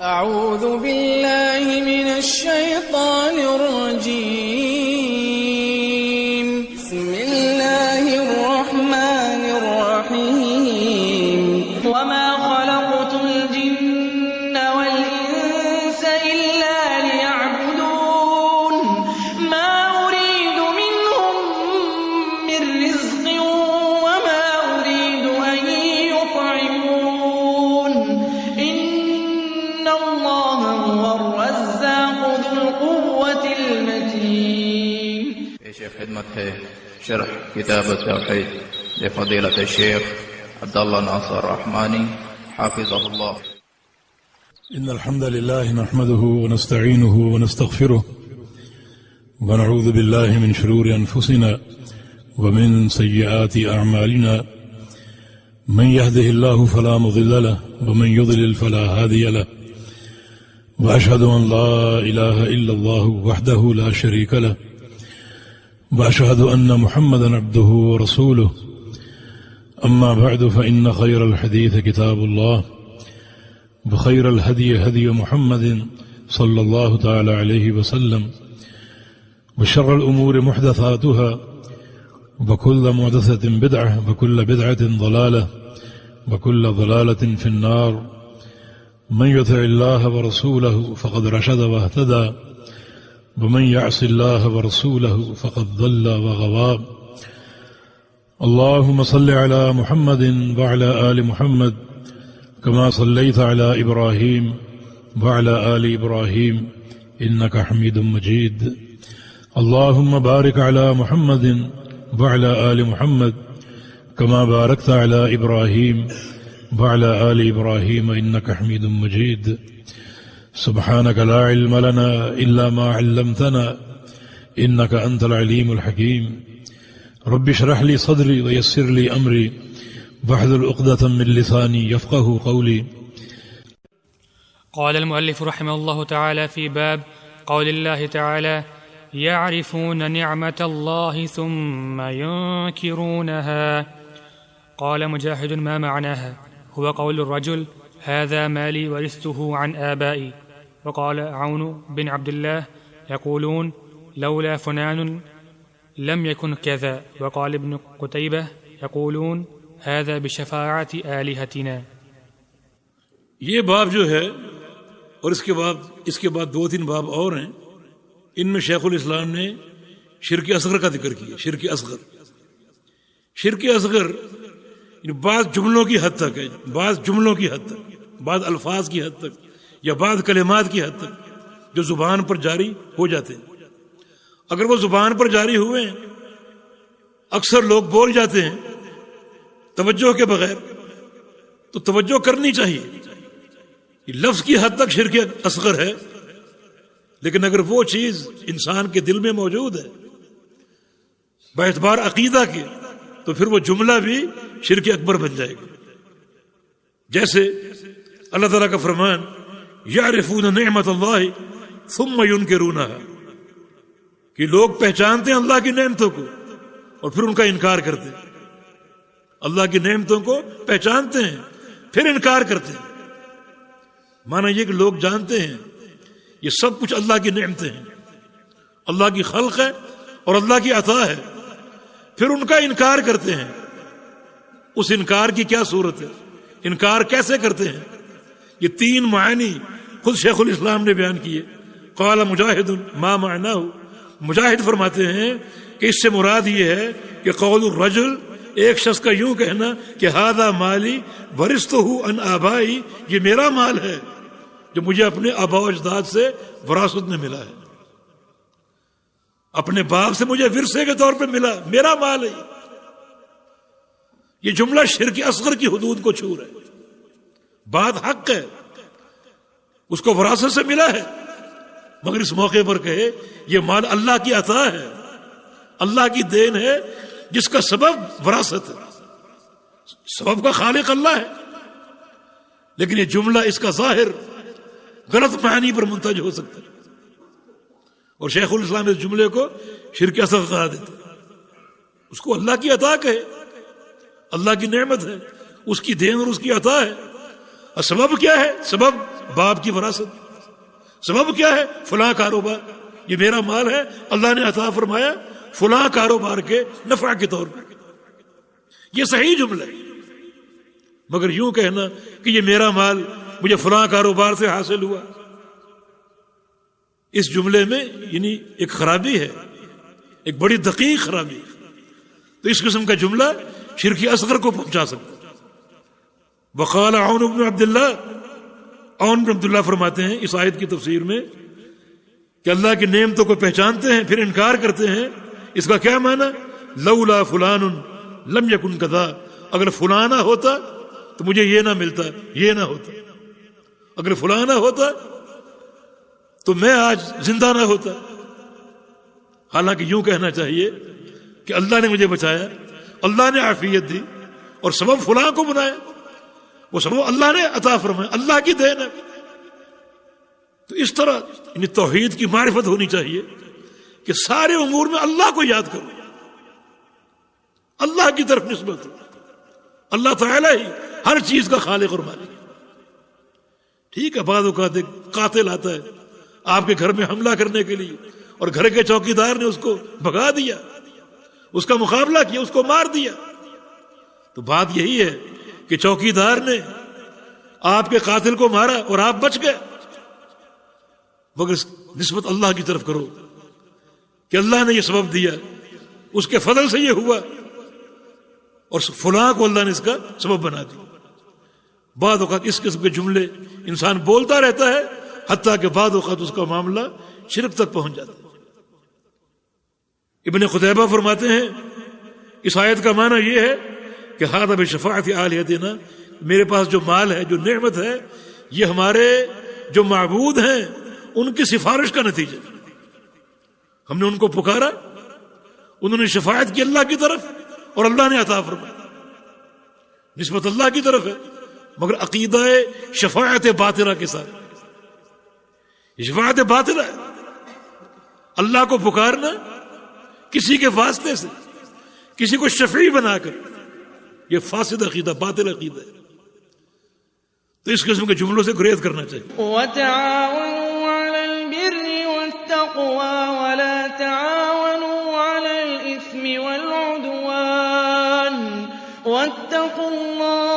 أعوذ بالله من الشيطان الرجيم. بسم الله الرحمن الرحيم. وما خلقت الجن والإنس إلا ليعبدون ما أريد منهم من رزق وما أريد أن يطعمون إن الله هو الرزاق ذو القوة المتين. شیخ خدمت ہے شرح کتاب التوحید لفضیلۃ الشیخ عبداللہ ناصر رحمانی حافظہ اللہ. إن الحمد لله نحمده ونستعينه ونستغفره ونعوذ بالله من شرور أنفسنا ومن سيئات أعمالنا من يهده الله فلا مضل له ومن يضلل فلا هادي له وأشهد أن لا إله إلا الله وحده لا شريك له وأشهد أن محمدا عبده ورسوله. أما بعد فإن خير الحديث كتاب الله وخير الهدي هدي محمد صلى الله تعالى عليه وسلم وشر الأمور محدثاتها وكل محدثة بدعة وكل بدعة ضلالة وكل ضلالة في النار. من يطع الله ورسوله فقد رشد واهتدى ومن يعص الله ورسوله فقد ضل وغوى. اللهم صل على محمد وعلى آل محمد كما صليت على إبراهيم وعلى آل إبراهيم إنك حميد مجيد. اللهم بارك على محمد وعلى آل محمد كما باركت على إبراهيم وعلى آل إبراهيم إنك حميد مجيد. سبحانك لا علم لنا إلا ما علمتنا إنك أنت العليم الحكيم. رب اشرح لي صدري ويسر لي أمري واحلل عقدة من لساني يفقه قولي. قال المؤلف رحمه الله تعالى في باب قول الله تعالى يعرفون نعمة الله ثم ينكرونها. قال مجاهد ما معناها؟ هو قول الرجل هذا مالي ورثته عن آبائي. وقال عون بن عبد الله يقولون لولا فلان لم يكن كذا. وقال ابن قتيبة يقولون هذا بشفاعة آلهتنا. یہ باب جو ہے اور اس کے بعد دو تین باب اور ہیں، ان میں شیخ الاسلام نے شرک اصغر کا ذکر کیا. شرک اصغر بعض جملوں کی حد تک ہے، بعض جملوں کی حد تک، بعض الفاظ کی حد تک یا بعض کلمات کی حد تک جو زبان پر جاری ہو جاتے ہیں. اگر وہ زبان پر جاری ہوئے ہیں، اکثر لوگ بول جاتے ہیں توجہ کے بغیر، تو توجہ کرنی چاہیے. لفظ کی حد تک شرک اصغر ہے، لیکن اگر وہ چیز انسان کے دل میں موجود ہے باعتبار عقیدہ کے، تو پھر وہ جملہ بھی شرک اکبر بن جائے گا. جیسے اللہ تعالیٰ کا فرمان یعرفون نعمت اللہ ثم ینکرونہا، کہ لوگ پہچانتے ہیں اللہ کی نعمتوں کو اور پھر ان کا انکار کرتے ہیں. اللہ کی نعمتوں کو پہچانتے ہیں پھر انکار کرتے ہیں. مانا یہ کہ لوگ جانتے ہیں یہ سب کچھ اللہ کی نعمتیں ہیں، اللہ کی خلق ہے اور اللہ کی عطا ہے، پھر ان کا انکار کرتے ہیں. اس انکار کی کیا صورت ہے؟ انکار کیسے کرتے ہیں؟ یہ تین معنی خود شیخ الاسلام نے بیان کیے. قال مجاہد ما معناه، مجاہد فرماتے ہیں کہ اس سے مراد یہ ہے کہ قول الرجل، ایک شخص کا یوں کہنا کہ ھذا مالی ورثتہ عن آبائی، یہ میرا مال ہے جو مجھے اپنے آباء و اجداد سے وراثت میں ملا ہے، اپنے باپ سے مجھے ورثے کے طور پہ ملا، میرا مال ہے. یہ جملہ شرک اصغر کی حدود کو چھو رہا ہے. بات حق ہے، اس کو وراثت سے ملا ہے، مگر اس موقع پر کہے یہ مال اللہ کی عطا ہے، اللہ کی دین ہے، جس کا سبب وراثت ہے، سبب کا خالق اللہ ہے. لیکن یہ جملہ اس کا ظاہر غلط معنی پر منتج ہو سکتا ہے، اور شیخ الاسلام اس جملے کو شرک اصغر قرار دیتے. اس کو اللہ کی عطا کہے، اللہ کی نعمت ہے، اس کی دین اور اس کی عطا ہے. اور سبب کیا ہے؟ سبب باپ کی وراثت. سبب کیا ہے؟ فلاں کاروبار، یہ میرا مال ہے، اللہ نے عطا فرمایا فلاں کاروبار کے نفع کے طور پر. یہ صحیح جملہ ہے. مگر یوں کہنا کہ یہ میرا مال مجھے فلاں کاروبار سے حاصل ہوا، اس جملے میں یعنی ایک خرابی ہے، ایک بڑی دقیق خرابی ہے. تو اس قسم کا جملہ شرک اصغر کو پہنچا سکتا. وقال عون بن عبداللہ، عون بن عبداللہ فرماتے ہیں اس آیت کی تفسیر میں کہ اللہ کی نعمتوں کو پہچانتے ہیں پھر انکار کرتے ہیں. اس کا کیا معنی؟ لولا فلان لم یکن کذا، اگر فلانا ہوتا تو مجھے یہ نہ ملتا، یہ نہ ہوتا. اگر فلانا ہوتا تو میں آج زندہ نہ ہوتا. حالانکہ یوں کہنا چاہیے کہ اللہ نے مجھے بچایا، اللہ نے عافیت دی اور سبب فلاں کو بنایا، وہ سبب اللہ نے عطا فرمایا، اللہ کی دین ہے. تو اس طرح یعنی توحید کی معرفت ہونی چاہیے کہ سارے امور میں اللہ کو یاد کرو، اللہ کی طرف نسبت ہو. اللہ تعالیٰ ہی ہر چیز کا خالق اور مالک. ٹھیک ہے، بعض اوقات ایک قاتل آتا ہے آپ کے گھر میں حملہ کرنے کے لیے اور گھر کے چوکیدار نے اس کو بھگا دیا، اس کا مقابلہ کیا، اس کو مار دیا. تو بات یہی ہے کہ چوکیدار نے آپ کے قاتل کو مارا اور آپ بچ گئے. مگر نسبت اللہ کی طرف کرو کہ اللہ نے یہ سبب دیا، اس کے فضل سے یہ ہوا اور فلاں کو اللہ نے اس کا سبب بنا دیا. بعض اوقات اس قسم کے جملے انسان بولتا رہتا ہے حتیٰ کہ بعض اوقات اس کا معاملہ شرک تک پہنچ جاتا ہے. ابن قتیبہ فرماتے ہیں اس آیت کا معنی یہ ہے کہ ھذا بشفاعت آلہتنا، میرے پاس جو مال ہے، جو نعمت ہے، یہ ہمارے جو معبود ہیں ان کی سفارش کا نتیجہ. ہم نے ان کو پکارا، انہوں نے شفاعت کی اللہ کی طرف اور اللہ نے عطا فرمایا. نسبت اللہ کی طرف ہے مگر عقیدہ شفاعت باطلہ کے ساتھ. یہ شفاعت باطلہ ہے، اللہ کو پکارنا کسی کے واسطے سے، کسی کو شفیع بنا کر، یہ فاسد عقیدہ، باطل عقیدہ ہے. تو اس قسم کے جملوں سے گریز کرنا چاہیے. وَتَعَاوَنُوا عَلَى الْبِرِّ وَالتَّقْوَى وَلَا تَعَاوَنُوا عَلَى الْإِثْمِ وَالْعُدْوَانِ وَاتَّقُوا اللَّهَ